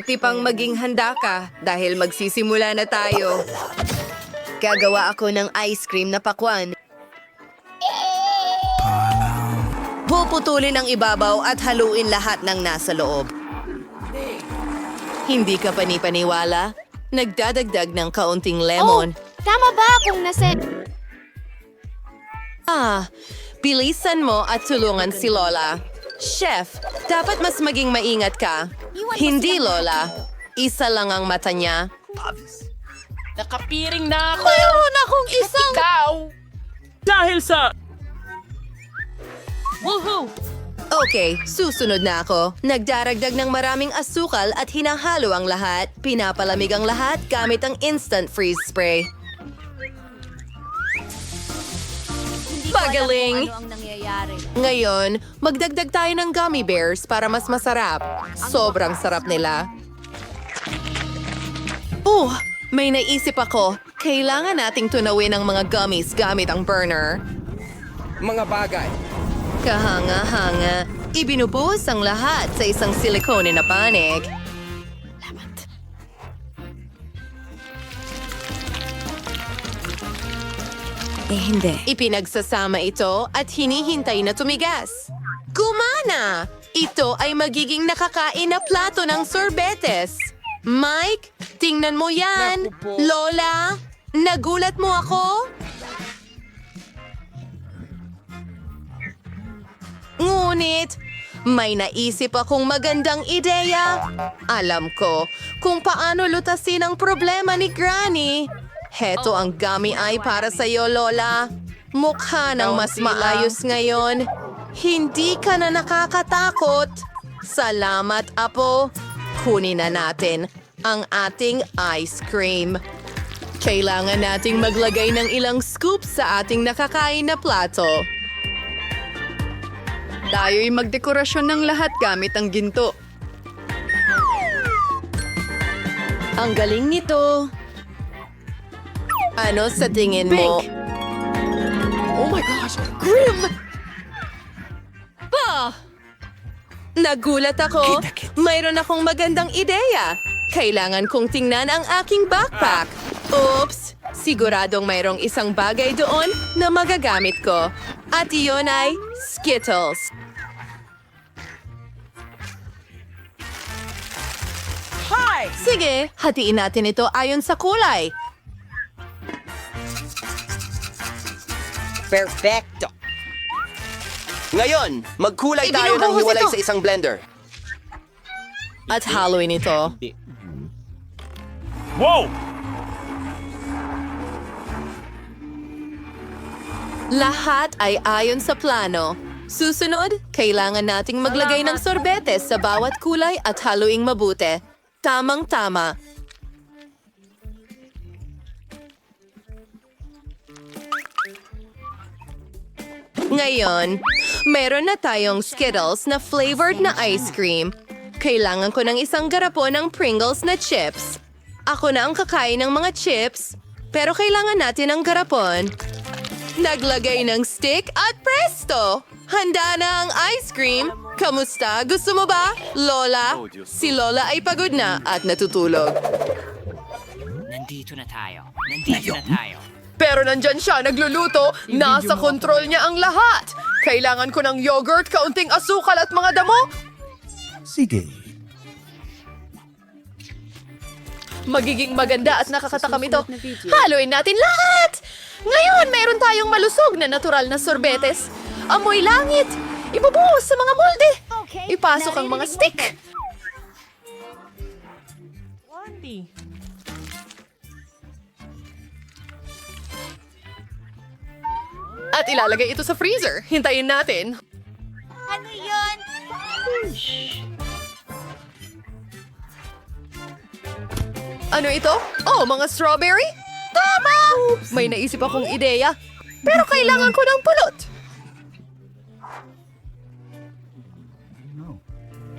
Tipang maging handa ka dahil magsisimula na tayo. Gagawa ako ng ice cream na pakwan. Puputulin ang ibabaw at haluin lahat ng nasa loob. Hindi ka panipaniwala? Nagdadagdag ng kaunting lemon. Tama ba kung Bilisan mo at tulungan si Lola. Chef, dapat mas maging maingat ka. Hindi, Lola. Isa lang ang mata niya. Nakapiring na ako! Mayroon akong isang... Ikaw! Dahil sa... Woohoo! Okay, susunod na ako. Nagdaragdag ng maraming asukal at hinahalo ang lahat. Pinapalamig ang lahat gamit ang instant freeze spray. Pagaling! ano ang nangyayari. Ngayon, magdagdag tayo ng gummy bears para mas masarap. Sobrang sarap nila. May naisip ako. Kailangan nating tunawin ang mga gummies gamit ang burner. Mga bagay. Kahanga-hanga. Ibinubuhos ang lahat sa isang silikone na panig. Hindi. Ipinagsasama ito at hinihintay na tumigas. Gumana! Ito ay magiging nakakain na plato ng sorbetes. Mike, tingnan mo yan. Naku po. Lola, nagulat mo ako? Ngunit, may naisip akong magandang ideya. Alam ko kung paano lutasin ang problema ni Granny. Heto ang gummy eye para sa iyo, Lola. Mukha ng mas maayos ngayon. Hindi ka na nakakatakot. Salamat, Apo. Kunin na natin ang ating ice cream. Kailangan nating maglagay ng ilang scoop sa ating nakakain na plato. Tayo'y magdekorasyon ng lahat gamit ang ginto. Ang galing nito. Ano sa tingin mo? Oh my gosh! Grim! Nagulat ako. Mayroon akong magandang ideya. Kailangan kong tingnan ang aking backpack. Oops! Siguradong mayroong isang bagay doon na magagamit ko. At iyon ay Skittles. Sige, hatiin natin ito ayon sa kulay. Perfecto! Ngayon, magkulay tayo ng Ibinubuhos hiwalay ito. sa isang blender. At haluin ito. Wow! Lahat ay ayon sa plano. Susunod, kailangan nating maglagay ng sorbetes sa bawat kulay at haluing mabuti. Tamang-tama. Ngayon, meron na tayong Skittles na flavored na ice cream. Kailangan ko ng isang garapon ng Pringles na chips. Ako na ang kakain ng mga chips, pero kailangan natin ng garapon. Naglagay ng stick at presto! Handa na ang ice cream! Kamusta? Gusto mo ba? Lola? Si Lola ay pagod na at natutulog. Nandito na tayo. Nandito na tayo. Pero nandyan siya, nagluluto. Nasa kontrol niya ang lahat. Kailangan ko ng yogurt, kaunting asukal at mga damo. Sige. Magiging maganda at nakakatakam ito. Haluin natin lahat! Ngayon, meron tayong malusog na natural na sorbetes. Amoy langit! Ibubuhos sa mga molde! Ipasok ang mga stick! At ilalagay ito sa freezer. Hintayin natin. Ano yun? Ano ito? Oh, mga strawberry? Tama! May naisip akong ideya. Pero kailangan ko ng pulot.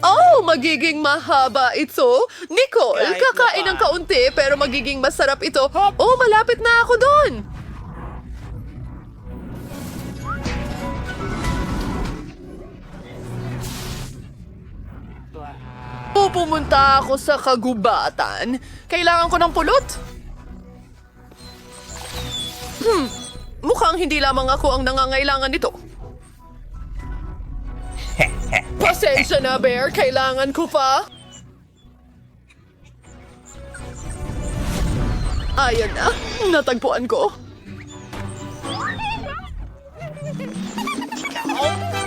Oh, magiging mahaba ito. Nicole, kakain ng kaunti pero magiging masarap ito. Oh, malapit na ako doon. Pupunta ako sa kagubatan. Kailangan ko ng pulot. Mukhang hindi lamang ako ang nangangailangan nito. Pasensya na, Bear. Kailangan ko pa. Ayan na. Natagpuan ko.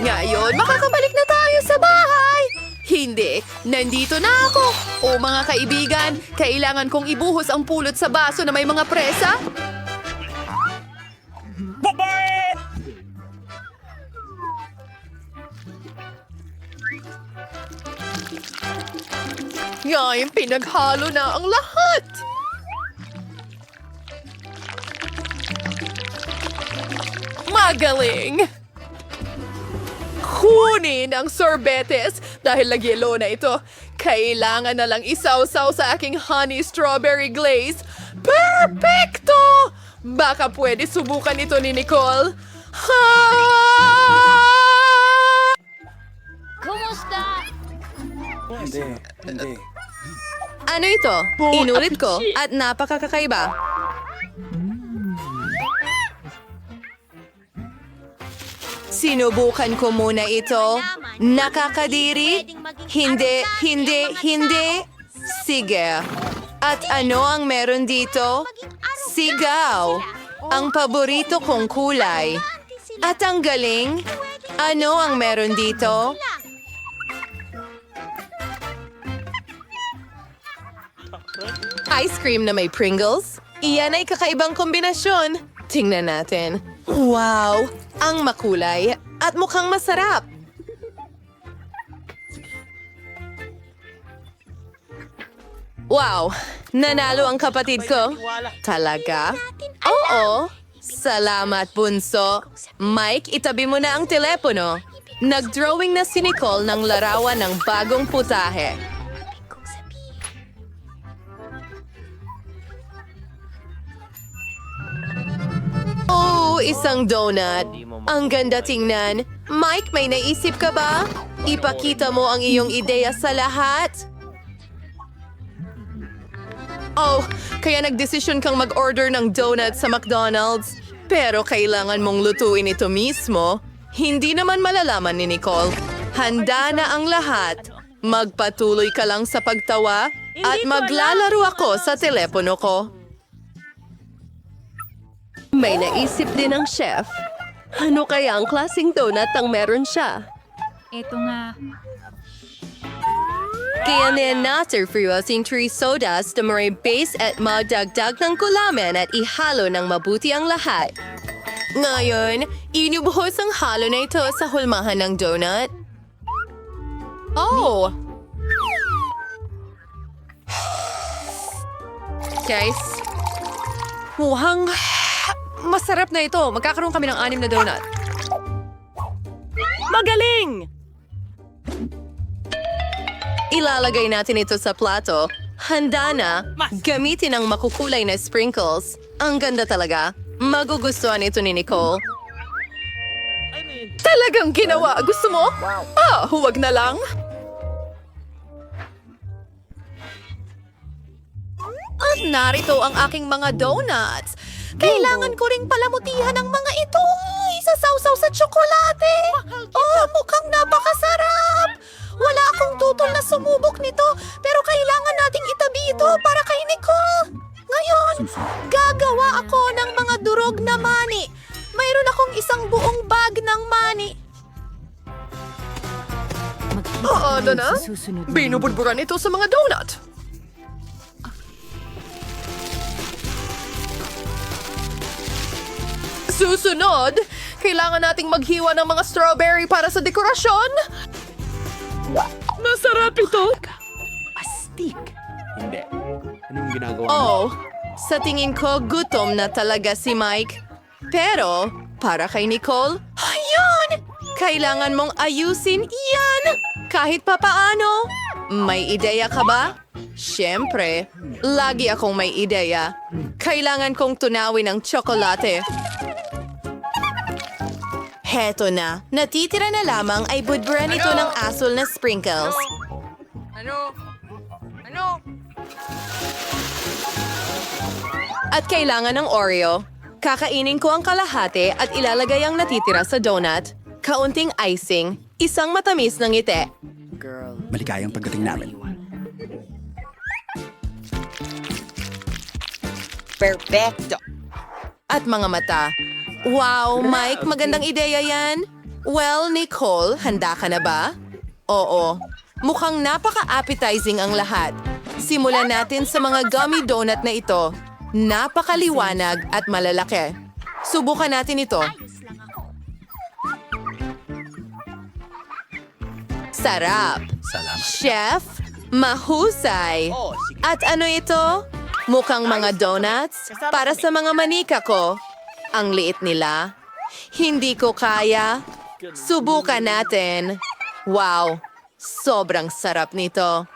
Ngayon, makakabalik na tayo sa bahay. Hindi. Nandito na ako. O mga kaibigan, kailangan kong ibuhos ang pulot sa baso na may mga presa. Ngayon, pinaghalo na ang lahat. Magaling! Kunin ang sorbetes dahil nagyelo na ito. Kailangan na lang isawsaw sa aking honey strawberry glaze. Perfecto! Baka pwede subukan ito ni Nicole. Ha! Kumusta? Ano ito? Inulit ko at napakakakaiba. Sinubukan ko muna ito. Nakakadiri? Hindi. Sige. At ano ang meron dito? Sigaw. Ang paborito kong kulay. At ang galing? Ano ang meron dito? Ice cream na may Pringles? Iyan ay kakaibang kombinasyon. Tingnan natin. Wow! Ang makulay at mukhang masarap. Wow! Nanalo ang kapatid ko. Talaga? Oo. Salamat, bunso. Mike, itabi mo na ang telepono. Nag-drawing na si Nicole ng larawan ng bagong putahe. Oh, isang donut. Ang ganda tingnan. Mike, may naisip ka ba? Ipakita mo ang iyong ideya sa lahat. Oh, kaya nagdesisyon kang mag-order ng donut sa McDonald's. Pero kailangan mong lutuin ito mismo. Hindi naman malalaman ni Nicole. Handa na ang lahat. Magpatuloy ka lang sa pagtawa at maglalaro ako sa telepono ko. May naisip din ang chef. Ano kaya ang klaseng donut ang meron siya? Ito nga. Kaya natin fruosing tree sodas na may base at magdagdag ng gulaman at ihalo ng mabuti ang lahat. Ngayon, inubuhos ang halo na ito sa hulmahan ng donut. Oh! Guys, mukhang masarap na ito. Magkakaroon kami ng 6 na donut. Magaling! Ilalagay natin ito sa plato. Handa na. Gamitin ang makukulay na sprinkles. Ang ganda talaga. Magugustuhan ito ni Nicole. Talagang ginawa. Gusto mo? Ah, huwag na lang. At narito ang aking mga donuts. Kailangan ko ring palamutihan ang mga ito. Isasawsaw sa tsokolate. Oh, mukhang napakasarap. Wala akong tutol na sumubok nito, pero kailangan nating itabi ito para kay Nicole. Ngayon, gagawa ako ng mga durog na mani. Mayroon akong isang buong bag ng mani. Ano na? Binubudburan ito sa mga donut. Susunod, kailangan nating maghiwa ng mga strawberry para sa dekorasyon. Masarap ito! Hindi. Anong ginagawa mo? Oh, sa tingin ko gutom na talaga si Mike. Pero, para kay Nicole, ayan! Kailangan mong ayusin yan! Kahit papaano. May ideya ka ba? Siyempre, lagi akong may ideya. Kailangan kong tunawin ang tsokolate. Heto na. Natitira na lamang ay budburan ito ng asul na sprinkles. Ano? At kailangan ng Oreo. Kakainin ko ang kalahati at ilalagay ang natitira sa donut. Kaunting icing, isang matamis na ngiti. Maligayang pagdating namin. Perfecto. At mga mata. Wow, Mike, magandang ideya yan. Well, Nicole, handa ka na ba? Oo. Mukhang napaka-appetizing ang lahat. Simulan natin sa mga gummy donut na ito. Napakaliwanag at malalaki. Subukan natin ito. Sarap. Salamat. Chef, mahusay. At ano ito? Mukhang mga donuts para sa mga manika ko. Ang liit nila. Hindi ko kaya. Subukan natin. Wow, sobrang sarap nito.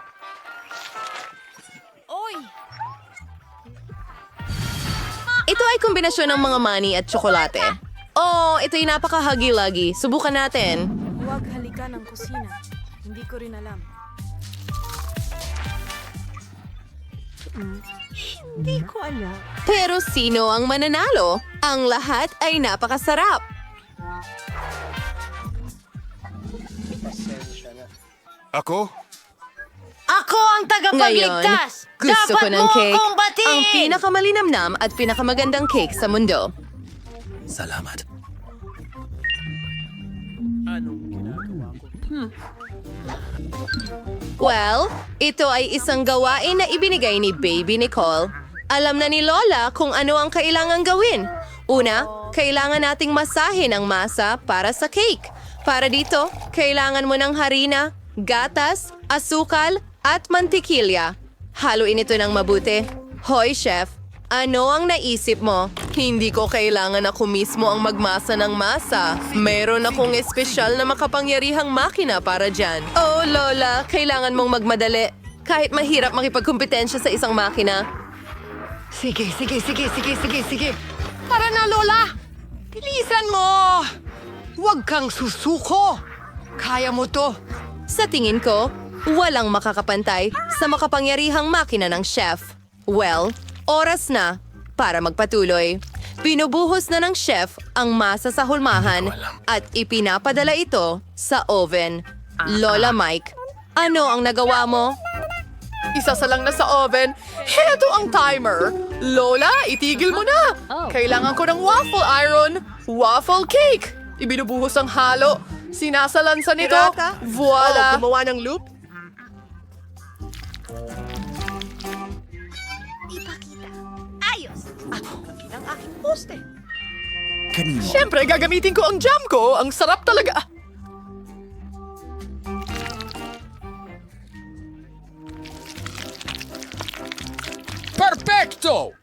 Ito ay kombinasyon ng mga mani at tsokolate. Oh, ito'y napakahagi-lagi. Subukan natin. Huwag halika ng kusina. Hindi ko rin alam. Hindi ko alam. Pero sino ang mananalo? Ang lahat ay napakasarap. Ako? Ako ang tagapagligtas! Ngayon, gusto ko Dapat ng mo cake. akong batiin! Ang pinakamalinamnam at pinakamagandang cake sa mundo. Salamat. Anong ginagawa ko? Well, ito ay isang gawain na ibinigay ni Baby Nicole. Alam na ni Lola kung ano ang kailangan gawin. Una, kailangan nating masahin ang masa para sa cake. Para dito, kailangan mo ng harina, gatas, asukal, at mantikilya. Haluin ito ng mabuti. Hoy, Chef, ano ang naisip mo? Hindi ko kailangan ako mismo ang magmasa ng masa. Meron akong espesyal na makapangyarihang makina para dyan. Oh, Lola, kailangan mong magmadali. Kahit mahirap makipagkumpetensya sa isang makina. Sige. Tara na, Lola! Bilisan mo! Huwag kang susuko! Kaya mo to! Sa tingin ko, walang makakapantay sa makapangyarihang makina ng chef. Well, oras na para magpatuloy. Binubuhos na ng chef ang masa sa hulmahan at ipinapadala ito sa oven. Lola Mike, ano ang nagawa mo? Isasalang na sa oven. Heto ang timer. Lola, itigil mo na. Kailangan ko ng waffle iron. Waffle cake. Ibinubuhos ang halo. Sinasalansan nito. Voila. Gumawa ng loop? Kanino? Siyempre, gagamitin ko ang jam ko. Ang sarap talaga. Perfecto!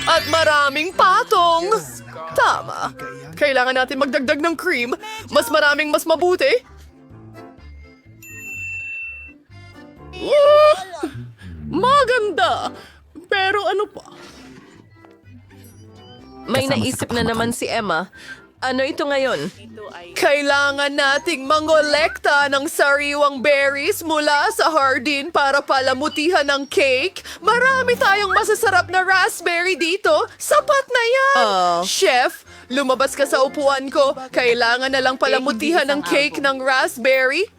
At maraming patong. Tama. Kailangan natin magdagdag ng cream. Mas maraming mas mabuti. Maganda. Pero ano pa? May Kasama sa naisip na kapamakan. naman si Emma. Ano ito ngayon? Kailangan nating mangolekta ng sariwang berries mula sa hardin para palamutihan ng cake. Marami tayong masasarap na raspberry dito. Sapat na yan! Chef, lumabas ka sa upuan ko. Kailangan na lang palamutihan ng cake ng raspberry.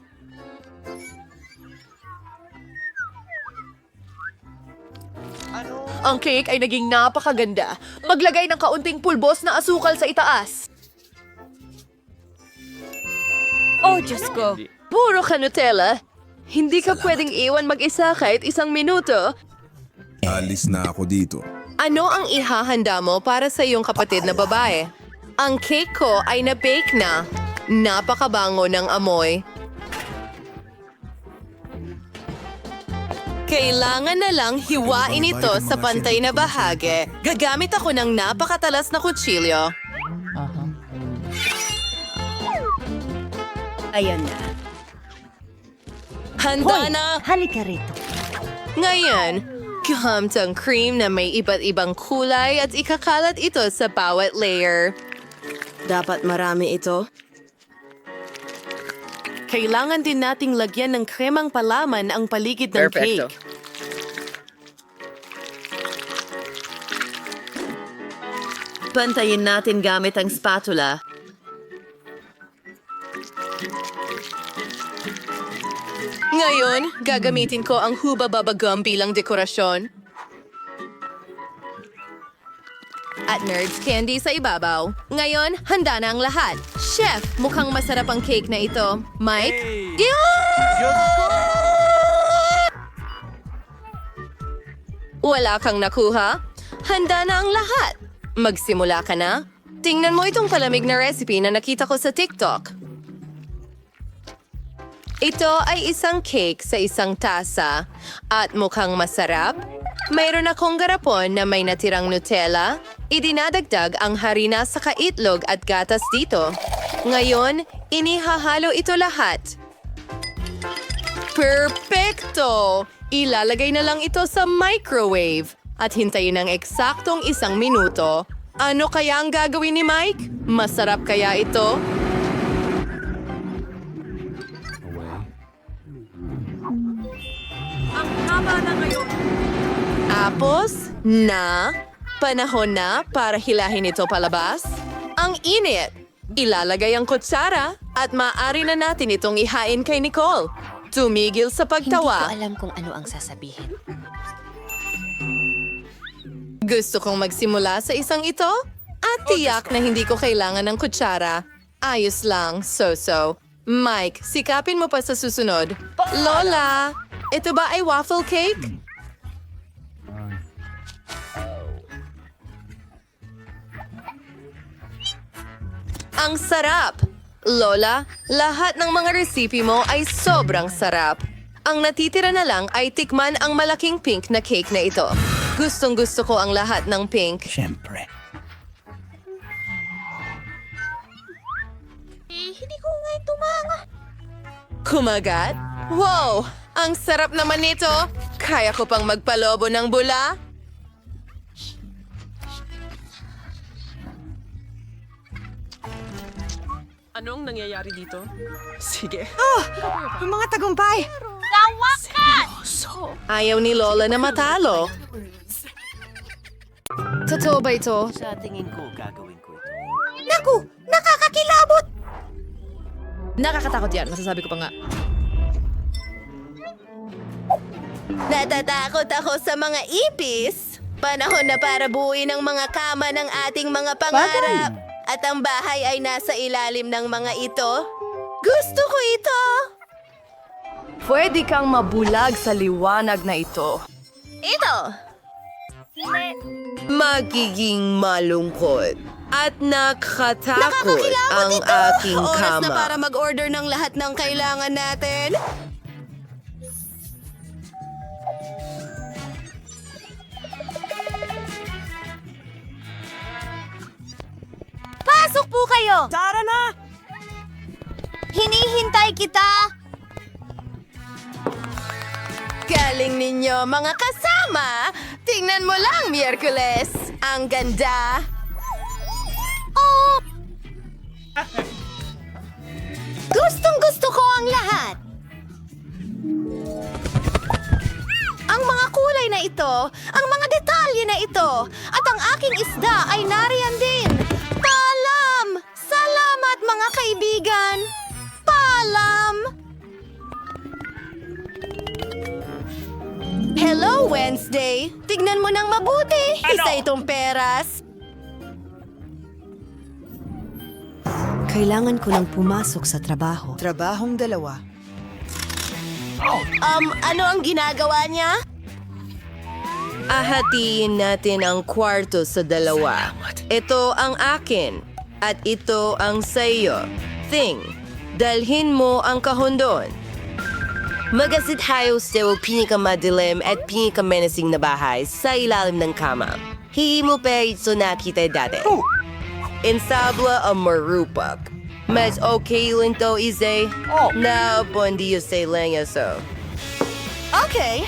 Ang cake ay naging napakaganda. Maglagay ng kaunting pulbos na asukal sa itaas. Oh, Diyos ko. Puro ka Nutella. Hindi ka pwedeng iwan mag-isa kahit isang minuto. Alis na ako dito. Ano ang ihahanda mo para sa iyong kapatid na babae? Ang cake ko ay na-bake na. Napakabango ng amoy. Kailangan na lang hiwain ito sa pantay na bahagi. Gagamit ako ng napakatalas na kutsilyo. Ayan na. Handa na! Halika rito. Ngayon, gamit ang cream na may iba't ibang kulay at ikakalat ito sa bawat layer. Dapat marami ito. Kailangan din nating lagyan ng kremang palaman ang paligid ng Perfecto. cake. Pantayin natin gamit ang spatula. Ngayon, gagamitin ko ang Huba Baba Gum bilang dekorasyon. At Nerds Candy sa ibabaw. Ngayon, handa na ang lahat. Chef, mukhang masarap ang cake na ito. Mike? Wala kang nakuha? Handa na ang lahat. Magsimula ka na? Tingnan mo itong palamig na recipe na nakita ko sa TikTok. Ito ay isang cake sa isang tasa at mukhang masarap. Mayroon akong garapon na may natirang Nutella. Idinadagdag ang harina sa itlog at gatas dito. Ngayon, inihahalo ito lahat. Perfecto! Ilalagay na lang ito sa microwave at hintayin ng eksaktong 1 minuto. Ano kaya ang gagawin ni Mike? Masarap kaya ito? Tapos, panahon na para hilahin ito palabas. Ang init! Ilalagay ang kutsara at maaari na natin itong ihain kay Nicole. Tumigil sa pagtawa. alam kung ano ang sasabihin. Gusto kong magsimula sa isang ito at tiyak na hindi ko kailangan ng kutsara. Ayos lang, so-so. Mike, sikapin mo pa sa susunod. Lola, ito ba ay waffle cake? Ang sarap! Lola, lahat ng mga resipe mo ay sobrang sarap. Ang natitira na lang ay tikman ang malaking pink na cake na ito. Gustong-gusto ko ang lahat ng pink. Siyempre. Kumagat? Wow! Ang sarap naman nito! Kaya ko pang magpalobo ng bula? Anong nangyayari dito? Sige. Ang mga tagumpay! Ayaw ni Lola na matalo. Totoo ba ito? Sa tingin ko, gagawin ko ito. Naku! Nakakakilabot! Nakakatakot yan, masasabi ko pa nga. Natatakot ako sa mga ipis. Panahon na para buuin ang mga kama ng ating mga pangarap. At ang bahay ay nasa ilalim ng mga ito. Gusto ko ito! Pwede kang mabulag sa liwanag na ito. Ito! Magiging malungkot at nakakatakot ang aking kama. Oras na para mag-order ng lahat ng kailangan natin. Pasok po kayo! Tara na! Hinihintay kita! Galing ninyo, mga kasama! Tingnan mo lang, Miyerkules! Ang ganda! Oh! Gustong-gusto ko ang lahat! Ang mga kulay na ito, ang mga detalye na ito, at ang aking isda ay nariyan din! Paalam! Salamat, mga kaibigan! Paalam! Hello, Wednesday! Tignan mo nang mabuti! Isa itong peras! Kailangan ko nang pumasok sa trabaho. Trabahong dalawa. Ano ang ginagawa niya? Ahatiin natin ang kwarto sa dalawa. Ito ang akin at ito ang sa'yo. Thing, dalhin mo ang kahon doon. Magasit tayo sa pinakamadilim at pinakamenasing na bahay sa ilalim ng kama. Hindi mo pa ito nakita dati. Insabla ang marupak. Mas okay lang to, Izay. Na bondi sa lenya so. Okay.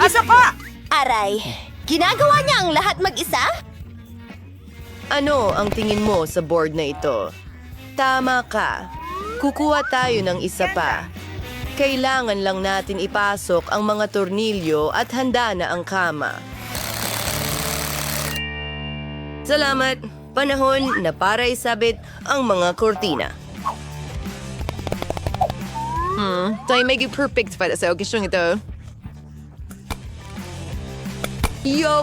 Asa pa? Aray, ginagawa niya ang lahat mag-isa? Ano ang tingin mo sa board na ito? Tama ka. Kukuha tayo ng isa pa. Kailangan lang natin ipasok ang mga tornilyo at handa na ang kama. Salamat! Panahon na para isabit ang mga kortina. Tayo may perfect para sa okasyon ito.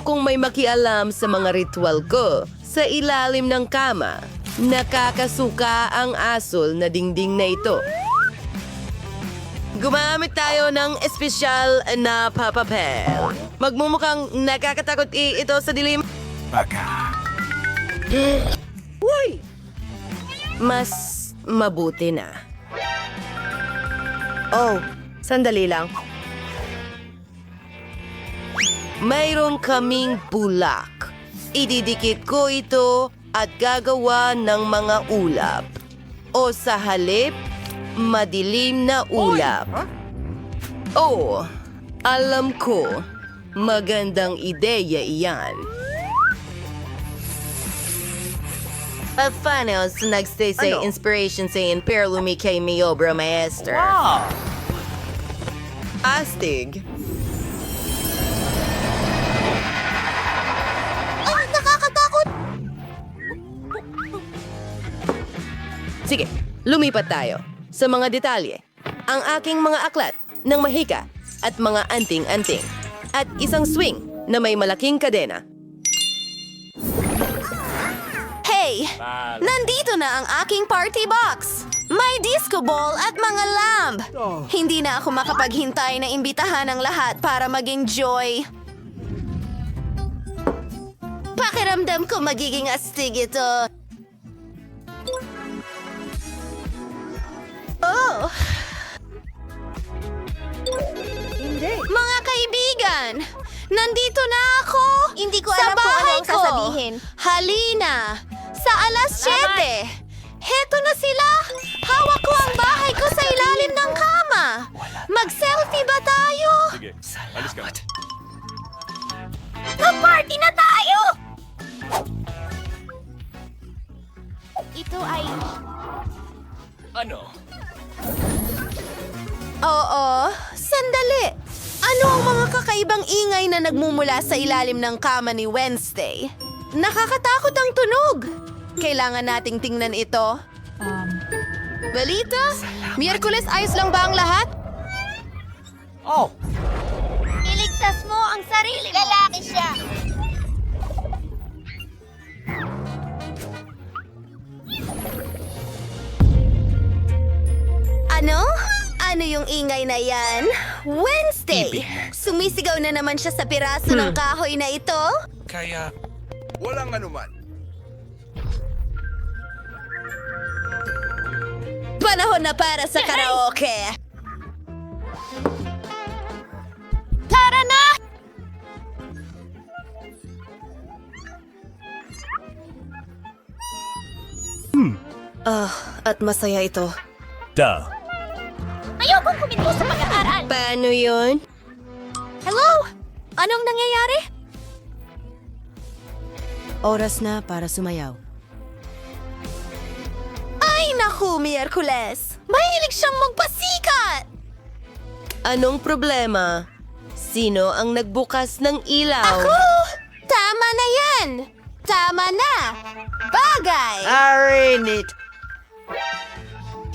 Kung may makialam sa mga ritual ko sa ilalim ng kama. Nakakasuka ang asol na dingding na ito. Gumamit tayo ng espesyal na papapel. Magmumukhang nakakatakot ito sa dilim. Baka. Mas mabuti na. Oh, sandali lang. Mayroon kaming bulak. Ididikit ko ito at gagawa ng mga ulap. O sa halip, madilim na ulap. Oh, alam ko. Magandang ideya iyan. Afanos nagstay sa inspiration sa Imperlumi kay mi obra maestra. Astig. Nakakatakot! Sige, lumipat tayo sa mga detalye. Ang aking mga aklat ng mahika at mga anting-anting. At isang swing na may malaking kadena. Hey! Nandito na ang aking party box! May disco ball at mga lamp! Hindi na ako makapaghintay na imbitahan ang lahat para maging joy. Pakiramdam ko magiging astig ito. Oh! Mga kaibigan! Nandito na ako! Hindi ko alam kung ano ang sasabihin. Halina! Sa alas 7! Heto na sila! Hawak ko ang bahay ko sa ilalim ng kama! Mag-selfie ba tayo? Salamat. Mag-party na tayo! Ito ay... Ano? Oo, sandali. Ano ang mga kakaibang ingay na nagmumula sa ilalim ng kama ni Wednesday? Nakakatakot ang tunog. Kailangan nating tingnan ito. Balita? Miyerkules ayos lang ba ang lahat? Oh! Iligtas mo ang sarili mo. Lalaki siya. Ano? Ano yung ingay na yan? Wednesday! Sumisigaw na naman siya sa piraso ng kahoy na ito? Kaya, walang anuman. Panahon na para sa karaoke! Tara na! At masaya ito. Ayokong kuminto sa pag-aaral! Paano yun? Hello? Anong nangyayari? Oras na para sumayaw. Ay naku, Miyerkules! Mahilig siyang magpasikat! Anong problema? Sino ang nagbukas ng ilaw? Ako! Tama na yan! Tama na! Bagay! Arinit!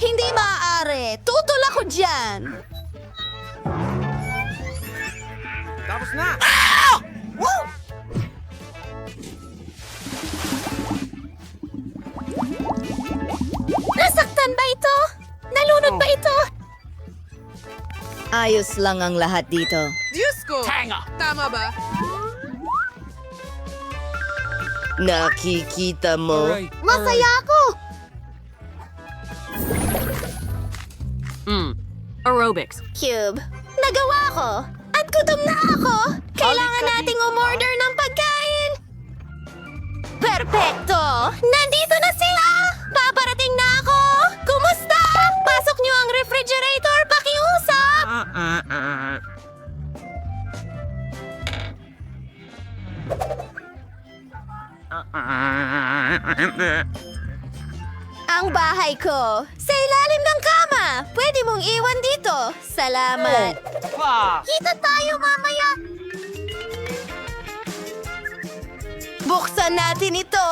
Hindi maaari! Tutol ako dyan! Tapos na! Woo! Nasaktan ba ito? Nalunod ba ito? Ayos lang ang lahat dito. Diyos ko! Tanga! Tama ba? Nakikita mo? Masaya ako! Aerobics. Cube, nagawa ko! At gutom na ako! Kailangan nating umorder ng pagkain! Perpekto! Nandito na sila! Paparating na ako! Kumusta? Pasok niyo ang refrigerator! Pakiusap! Ang ang bahay ko. Sa ilalim ng kama. Pwede mong iwan dito. Salamat. Kita tayo mamaya. Buksan natin ito.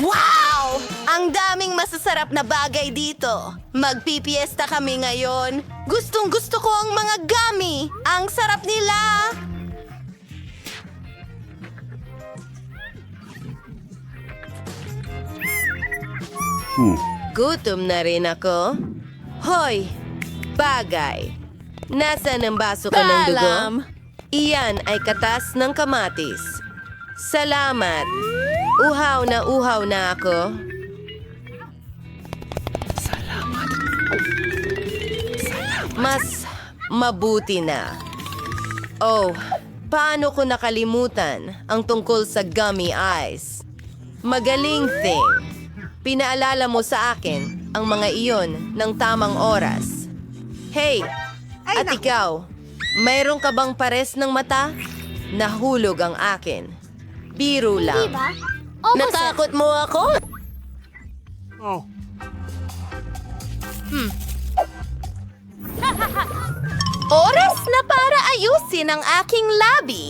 Wow! Ang daming masasarap na bagay dito. Magpipiesta kami ngayon. Gustong-gusto ko ang mga gummy. Ang sarap nila. Gutom na rin ako. Hoy! Bagay! Nasaan ang baso ko ng dugo? Paalam. Iyan ay katas ng kamatis. Salamat! Uhaw na ako. Mas mabuti na. Oh, paano ko nakalimutan ang tungkol sa gummy eyes? Magaling thing. Pinaalala mo sa akin ang mga iyon ng tamang oras. Hey, at ikaw, mayroon ka bang pares ng mata? Nahulog ang akin. Biro lang. Diba? Natakot mo ako? Oras na para ayusin ang aking labi.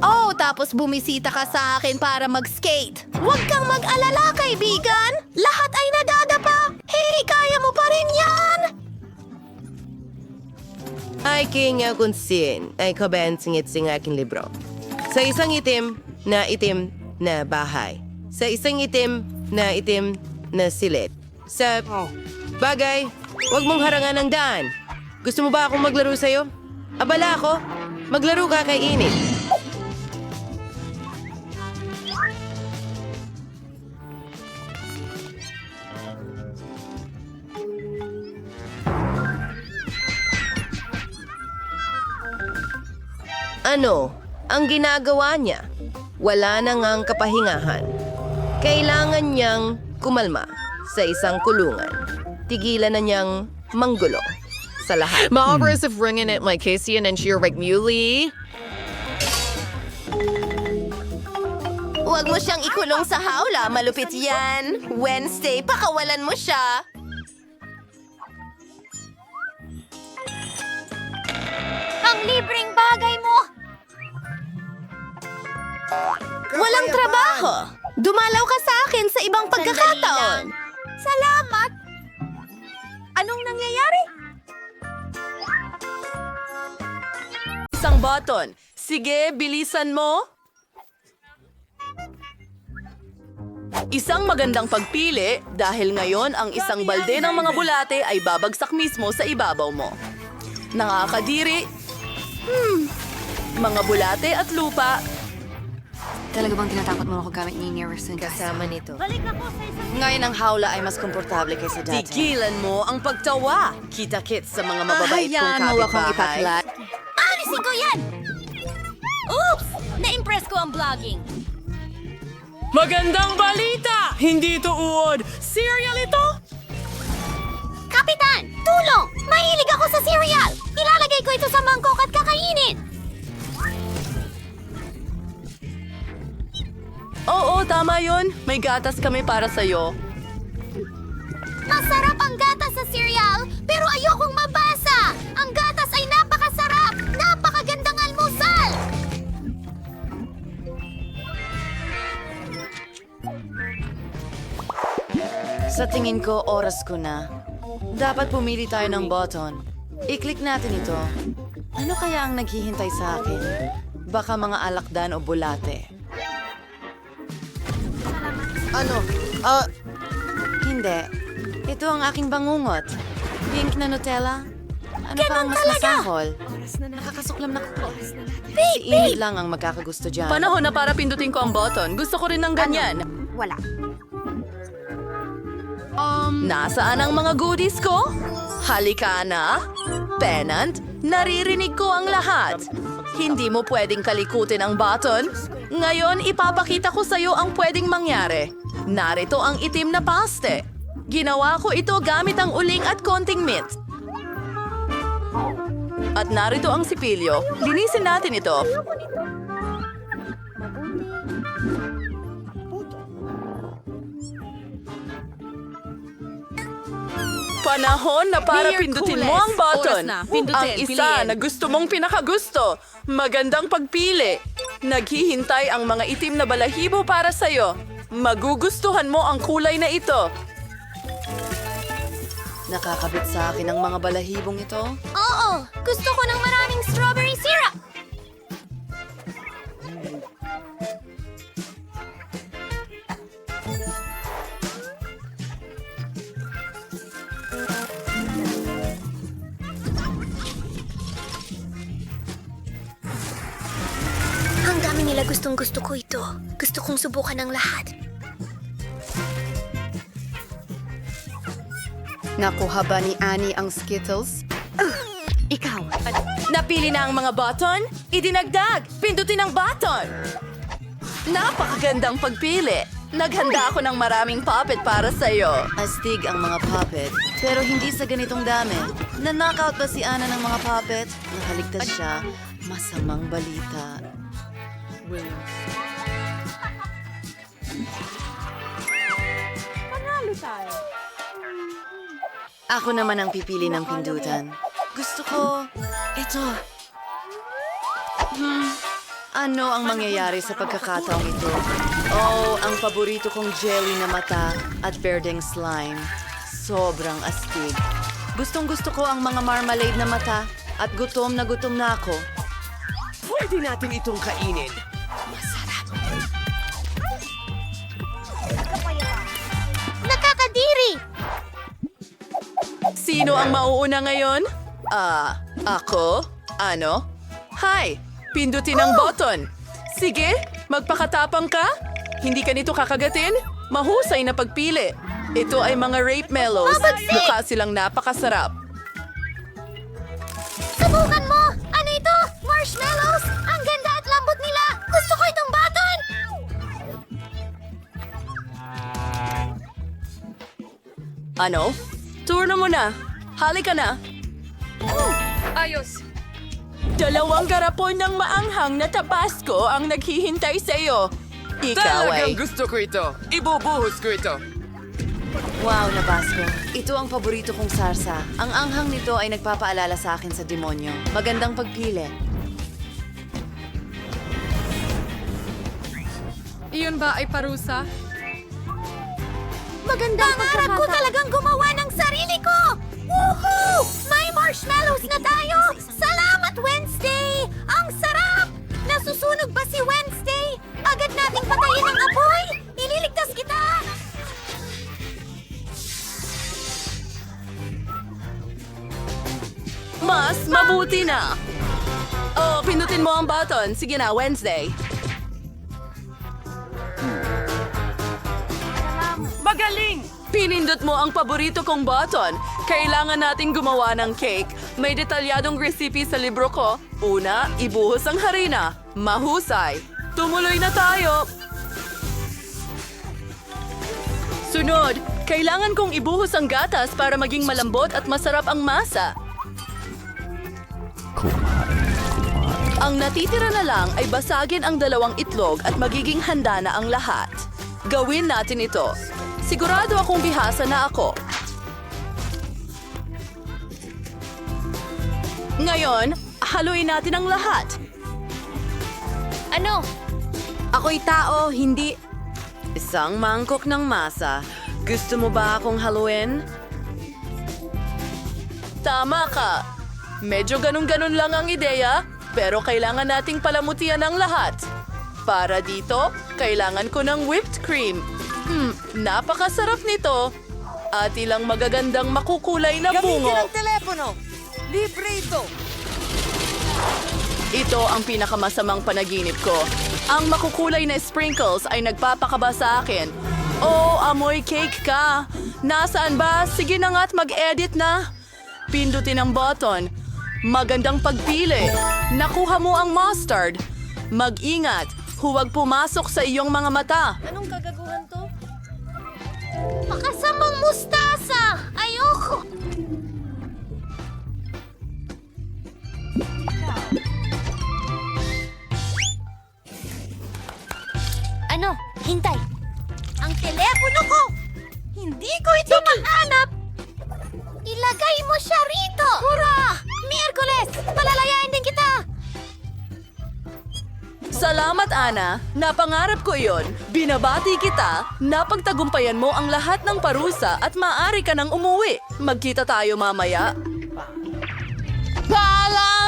Oh, tapos bumisita ka sa akin para mag-skate. Huwag kang mag-alala, kaibigan. Lahat ay nadadapa. Hey, kaya mo pa rin yan. Ay kinga kunsin ay kabensingit-sing aking libro. Sa isang itim na bahay. Sa isang itim na silit. Sa bagay, huwag mong harangan ng daan. Gusto mo ba akong maglaro sa'yo? Abala ako. Maglaro ka kay Init. Ano ang ginagawa niya? Wala na ngang kapahingahan. Kailangan niyang kumalma sa isang kulungan. Tigilan na niyang manggulo sa lahat. Maoperative ringing it like Casey and Sheer Muli. Huwag mo siyang ikulong sa hawla. Malupit yan. Wednesday, pakawalan mo siya. Ang libreng bagay mo! Walang trabaho. Dumalaw ka sa akin sa ibang pagkakataon. Salamat! Anong nangyayari? Isang button. Sige, bilisan mo. Isang magandang pagpili dahil ngayon ang isang balde ng mga bulate ay babagsak mismo sa ibabaw mo. Nakakadiri. Mga bulate at lupa. Talaga bang tinatakot mo ako gamit ni Nearson? Kasama nito. Ngayon ang hawla ay mas komportable kaysa dati. Tigilan mo ang pagtawa. Kita-kits sa mga mababait kong Hayaan mo akong kapitbahay. ipaklat. Alisin ko yan! Oops! Na-impress ko ang vlogging. Magandang balita! Hindi ito uod. Cereal ito? Kapitan! Tulong! Mahilig ako sa cereal! Ilalagay ko ito sa mangkok at kakainin! Oo, tama yon. May gatas kami para sa'yo. Masarap ang gatas sa cereal, pero ayokong mabasa! Ang gatas ay napakasarap! Napakagandang almusal! Sa tingin ko, oras ko na. Dapat pumili tayo ng button. I-click natin ito. Ano kaya ang naghihintay sa akin? Baka mga alakdan o bulate. Hindi. Ito ang aking bangungot. Pink na Nutella. Ano pa ang mas masahol? Nakakasuklam na ko. Si Init lang ang magkakagusto dyan. Panahon na para pindutin ko ang button. Gusto ko rin ng ganyan. Wala. Nasaan ang mga goodies ko? Halika na. Pennant, naririnig ko ang lahat. Hindi mo pwedeng kalikutin ang button. Ngayon, ipapakita ko sa'yo ang pwedeng mangyari. Narito ang itim na paste. Ginawa ko ito gamit ang uling at konting mint. At narito ang sipilyo. Linisin natin ito. Panahon na para Mayor pindutin Kules. mo ang button. Oras na. Pindutin, Ang isa piliin. na gusto mong pinakagusto. Magandang pagpili. Naghihintay ang mga itim na balahibo para sa'yo. Magugustuhan mo ang kulay na ito. Nakakabit sa akin ang mga balahibong ito. Oo! Gusto ko ng maraming strawberry syrup! Ang dami nila gustong-gusto ko ito. Gusto kong subukan ang lahat. Nakuha ba ni Annie ang Skittles? Ikaw. Napili na ang mga button? Idinagdag! Pindutin ang button! Napakagandang pagpili. Naghanda ako ng maraming puppet para sa'yo. Astig ang mga puppet, pero hindi sa ganitong dami. Na-knockout ba si Ana ng mga puppet? Nakaligtas siya. Masamang balita. Ako naman ang pipili ng pindutan. Gusto ko ito. Ano ang mangyayari sa pagkakataong ito? Oh, ang paborito kong jelly na mata at berdeng slime. Sobrang astig. Gustong-gusto ko ang mga marmalade na mata at gutom na ako. Pwede natin itong kainin. Nakakadiri! Sino ang mauuna ngayon? Ako? Ano? Hi! Pindutin ang button. Sige, magpakatapang ka. Hindi ka nito kakagatin? Mahusay na pagpili. Ito ay mga rape mellows. Mukha silang napakasarap. Subukan mo! Ano ito? Marshmallows! Ang ganda at lambot nila! Gusto ko itong button! Ano? Turno mo na. Halika na. Ayos. Dalawang garapon ng maanghang na tabasco ang naghihintay sa iyo. Ikaw ay... gusto ko ito. Ibubuhos ko ito. Wow, Nabasco. Ito ang paborito kong sarsa. Ang anghang nito ay nagpapaalala sa akin sa demonyo. Magandang pagpili. Iyon ba ay parusa? Magandang pangarap ko talagang gumawa ng sarili ko! Woohoo! May marshmallows na tayo! Salamat, Wednesday! Ang sarap! Nasusunog ba si Wednesday? Agad nating patayin ang apoy! Ililigtas kita! Mas mabuti na! Oh, pindutin mo ang button. Sige na, Wednesday. Magaling! Pinindot mo ang paborito kong button. Kailangan nating gumawa ng cake. May detalyadong recipe sa libro ko. Una, ibuhos ang harina. Mahusay. Tumuloy na tayo. Sunod, kailangan kong ibuhos ang gatas para maging malambot at masarap ang masa. Ang natitira na lang ay basagin ang 2 itlog at magiging handa na ang lahat. Gawin natin ito. Sigurado akong bihasa na ako. Ngayon, haluin natin ang lahat. Ano? Ako'y tao, hindi... Isang mangkok ng masa. Gusto mo ba akong haluin? Tama ka. Medyo ganun-ganun lang ang ideya, pero kailangan nating palamutian ang lahat. Para dito, kailangan ko ng whipped cream. Napakasarap nito. At ilang magagandang makukulay na bungo. telepono! Libre ito! Ito ang pinakamasamang panaginip ko. Ang makukulay na sprinkles ay nagpapakaba sa akin. Oh, amoy cake ka. Nasaan ba? Sige na nga't mag-edit na. Pindutin ang button. Magandang pagpili. Nakuha mo ang mustard. Mag-ingat. Huwag pumasok sa iyong mga mata. Anong kagaguhan to? Makasamang mustasa! Ayoko! Ano? Hintay! Ang telepono ko! Hindi ko ito mahanap! Salamat, Ana. Napangarap ko iyon. Binabati kita. Napagtagumpayan mo ang lahat ng parusa at maaari ka nang umuwi. Magkita tayo mamaya. Paalam!